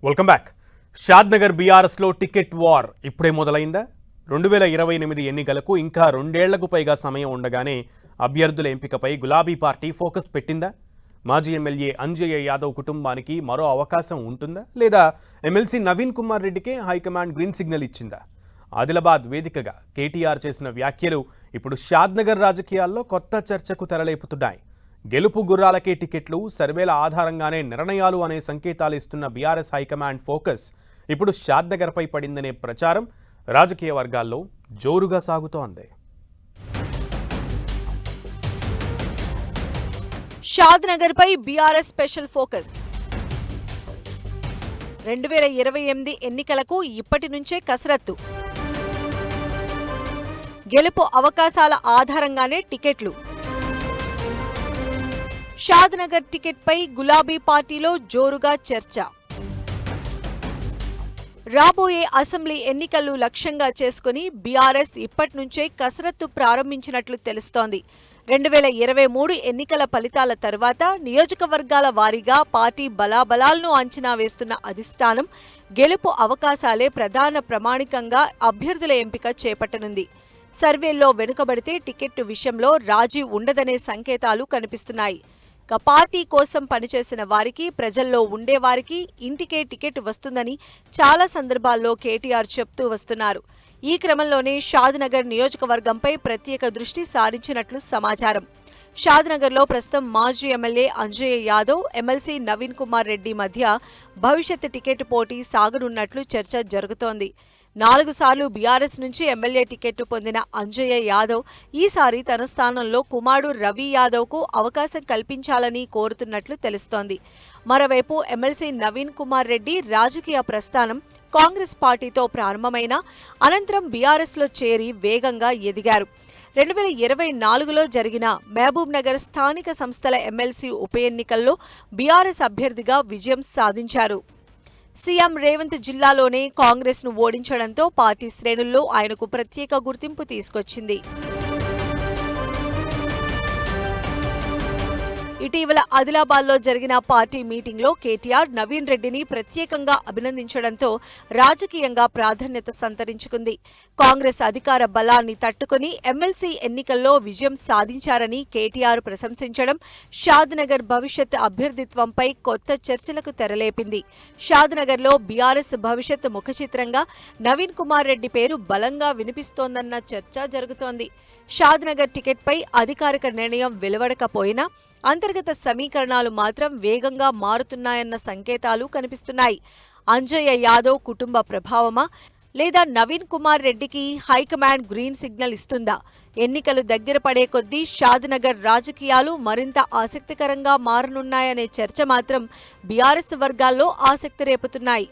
Welcome back. Shadnagar బీఆర్ఎస్లో ticket war ఇప్పుడే మొదలైందా? 2028 ఎన్నికలకు ఇంకా 2 ఏళ్లకు పైగా సమయం ఉండగానే అభ్యర్థుల ఎంపికపై గులాబీ పార్టీ ఫోకస్ పెట్టిందా? మాజీ ఎమ్మెల్యే అంజయ్య యాదవ్ కుటుంబానికి మరో అవకాశం ఉంటుందా, లేదా ఎమ్మెల్సీ నవీన్ కుమార్ రెడ్డికే హైకమాండ్ గ్రీన్ సిగ్నల్ ఇచ్చిందా? ఆదిలాబాద్ వేదికగా కేటీఆర్ చేసిన వ్యాఖ్యలు ఇప్పుడు షాద్నగర్ రాజకీయాల్లో కొత్త చర్చకు తెరలేపుతున్నాయి. గెలుపు గుర్రాలకే టికెట్లు, సర్వేల ఆధారంగానే నిర్ణయాలు అనే సంకేతాలు ఇస్తున్న బీఆర్ఎస్ హైకమాండ్ ఫోకస్ ఇప్పుడు షాద్నగర్పై పడిందనే ప్రచారం రాజకీయ వర్గాల్లో జోరుగా సాగుతోంది. షాద్నగర్పై బీఆర్ఎస్ స్పెషల్ ఫోకస్. 2028 ఎన్నికలకు ఇప్పటి నుంచే కసరత్తు. గెలుపు అవకాశాల ఆధారంగానే టికెట్లు. షాద్నగర్ టికెట్పై గులాబీ పార్టీలో జోరుగా చర్చ. రాబోయే అసెంబ్లీ ఎన్నికలు లక్ష్యంగా చేసుకుని బీఆర్ఎస్ ఇప్పటి నుంచే కసరత్తు ప్రారంభించినట్లు తెలుస్తోంది. 2023 ఎన్నికల ఫలితాల తర్వాత నియోజకవర్గాల వారీగా పార్టీ బలాబలాలను అంచనా వేస్తున్న అధిష్టానం గెలుపు అవకాశాలే ప్రధాన ప్రమాణికంగా అభ్యర్థుల ఎంపిక చేపట్టనుంది. సర్వేల్లో వెనుకబడితే టికెట్టు విషయంలో రాజీ ఉండదనే సంకేతాలు కనిపిస్తున్నాయి. పార్టీ కోసం పనిచేసిన వారికి, ప్రజల్లో ఉండేవారికి ఇంటికే టికెట్ వస్తుందని చాలా సందర్భాల్లో కేటీఆర్ చెప్తూ వస్తున్నారు. ఈ క్రమంలోనే షాద్నగర్ నియోజకవర్గంపై ప్రత్యేక దృష్టి సారించినట్లు సమాచారం. షాద్నగర్లో ప్రస్తుతం మాజీ ఎమ్మెల్యే అంజయ్య యాదవ్, ఎమ్మెల్సీ నవీన్ కుమార్ రెడ్డి మధ్య భవిష్యత్ టికెట్ పోటీ సాగనున్నట్లు చర్చ జరుగుతోంది. 4 సార్లు బీఆర్ఎస్ నుంచి ఎమ్మెల్యే టికెట్ పొందిన అంజయ్య యాదవ్ ఈసారి తన స్థానంలో కుమారుడు రవి యాదవ్కు అవకాశం కల్పించాలని కోరుతున్నట్లు తెలుస్తోంది. మరోవైపు ఎమ్మెల్సీ నవీన్ కుమార్ రెడ్డి రాజకీయ ప్రస్థానం కాంగ్రెస్ పార్టీతో ప్రారంభమైన అనంతరం బీఆర్ఎస్లో చేరి వేగంగా ఎదిగారు. 2024లో జరిగిన మహబూబ్ నగర్ స్థానిక సంస్థల ఎమ్మెల్సీ ఉప ఎన్నికల్లో బీఆర్ఎస్ అభ్యర్థిగా విజయం సాధించారు. సీఎం రేవంత్ జిల్లాలోనే కాంగ్రెస్ను ఓడించడంతో పార్టీ శ్రేణుల్లో ఆయనకు ప్రత్యేక గుర్తింపు తీసుకొచ్చింది. ఇటీవల ఆదిలాబాద్లో జరిగిన పార్టీ మీటింగ్లో కేటీఆర్ నవీన్ రెడ్డిని ప్రత్యేకంగా అభినందించడంతో రాజకీయంగా ప్రాధాన్యత సంతరించుకుంది. కాంగ్రెస్ అధికార బలాన్ని తట్టుకుని ఎమ్మెల్సీ ఎన్నికల్లో విజయం సాధించారని కేటీఆర్ ప్రశంసించడం షాద్నగర్ భవిష్యత్ అభ్యర్థిత్వంపై కొత్త చర్చలకు తెరలేపింది. షాద్నగర్లో బీఆర్ఎస్ భవిష్యత్ ముఖచిత్రంగా నవీన్ కుమార్ రెడ్డి పేరు బలంగా వినిపిస్తోందన్న చర్చ జరుగుతోంది. షాద్నగర్ టికెట్పై అధికారిక నిర్ణయం వెలువడకపోయినా అంతర్గత సమీకరణాలు మాత్రం వేగంగా మారుతున్నాయన్న సంకేతాలు కనిపిస్తున్నాయి. అంజయ్య యాదవ్ కుటుంబ ప్రభావమా, లేదా నవీన్ కుమార్ రెడ్డికి హైకమాండ్ గ్రీన్ సిగ్నల్ ఇస్తుందా? ఎన్నికలు దగ్గర పడే కొద్దీ షాద్నగర్ రాజకీయాలు మరింత ఆసక్తికరంగా మారనున్నాయనే చర్చ మాత్రం బీఆర్ఎస్ వర్గాల్లో ఆసక్తి రేపుతున్నాయి.